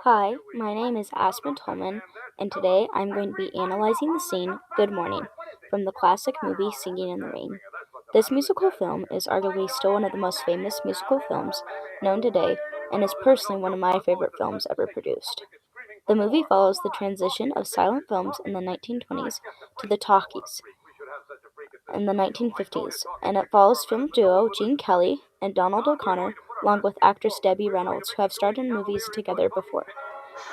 Hi, my name is Aspen Tolman, and today I'm going to be analyzing the scene Good Morning from the classic movie Singing in the Rain. This musical film is arguably still one of the most famous musical films known today and is personally one of my favorite films ever produced. The movie follows the transition of silent films in the 1920s to the talkies in the 1950s, and it follows film duo Gene Kelly and Donald O'Connor, along with actress Debbie Reynolds, who have starred in movies together before.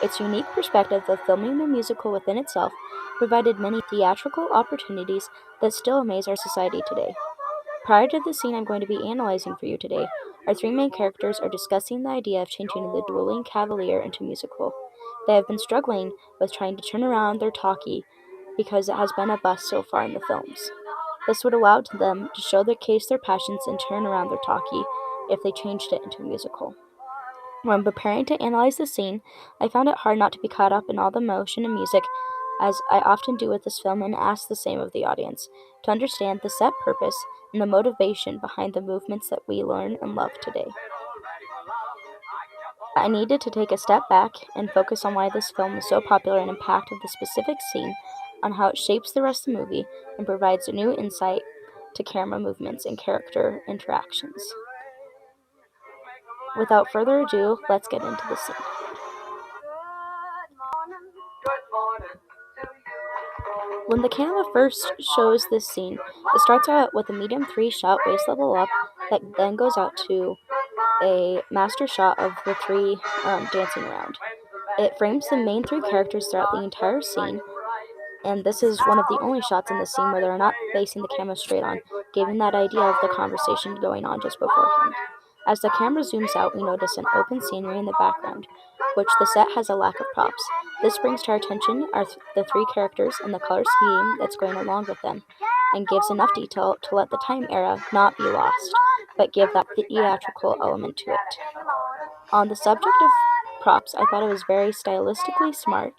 Its unique perspective of filming the musical within itself provided many theatrical opportunities that still amaze our society today. Prior to the scene I'm going to be analyzing for you today, our three main characters are discussing the idea of changing the dueling cavalier into musical. They have been struggling with trying to turn around their talkie because it has been a bust so far in the films. This would allow them to show their case their passions and turn around their talkie if they changed it into a musical. When preparing to analyze the scene, I found it hard not to be caught up in all the motion and music, as I often do with this film, and ask the same of the audience, to understand the set purpose and the motivation behind the movements that we learn and love today. I needed to take a step back and focus on why this film is so popular and impact of the specific scene, on how it shapes the rest of the movie and provides a new insight to camera movements and character interactions. Without further ado, let's get into the scene. When the camera first shows this scene, it starts out with a medium 3-shot waist level up that then goes out to a master shot of the three dancing around. It frames the main three characters throughout the entire scene, and this is one of the only shots in the scene where they're not facing the camera straight on, giving that idea of the conversation going on just beforehand. As the camera zooms out, we notice an open scenery in the background, which the set has a lack of props. This brings to our attention the three characters and the color scheme that's going along with them, and gives enough detail to let the time era not be lost, but give that theatrical element to it. On the subject of props, I thought it was very stylistically smart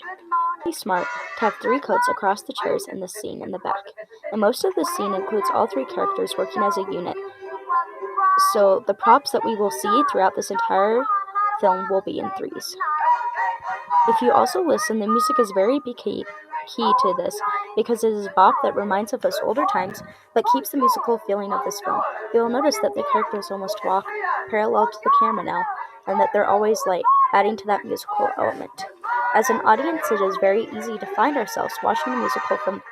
to have three coats across the chairs in the scene in the back, and most of the scene includes all three characters working as a unit, so the props that we will see throughout this entire film will be in threes. If you also listen, the music is very key to this, because it is a bop that reminds of us older times, but keeps the musical feeling of this film. You will notice that the characters almost walk parallel to the camera now, and that they're always adding to that musical element. As an audience, it is very easy to find ourselves watching the musical from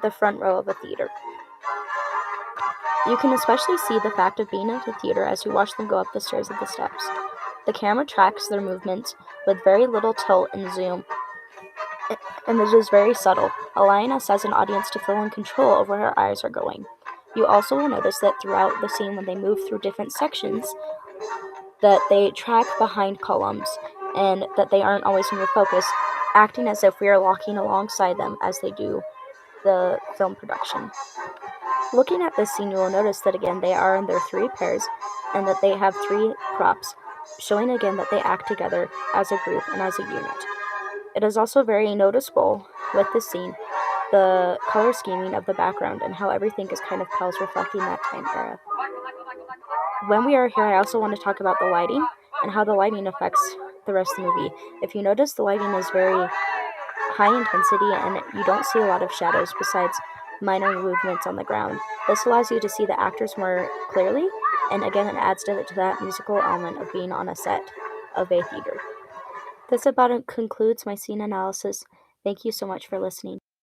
the front row of a theater. You can especially see the fact of being at a theater as you watch them go up the stairs of the steps. The camera tracks their movements with very little tilt and zoom, and it is very subtle, allowing us as an audience to feel in control of where our eyes are going. You also will notice that throughout the scene, when they move through different sections, that they track behind columns, and that they aren't always in your focus, acting as if we are walking alongside them as they do the film production. Looking at this scene, you will notice that again they are in their three pairs, and that they have three props, showing again that they act together as a group and as a unit. It is also very noticeable with this scene, the color scheming of the background and how everything is kind of pales, reflecting that time era. When we are here, I also want to talk about the lighting and how the lighting affects the rest of the movie. If you notice, the lighting is very high intensity and you don't see a lot of shadows besides minor movements on the ground. This allows you to see the actors more clearly, and again it adds to that musical element of being on a set of a theater. This about concludes my scene analysis. Thank you so much for listening.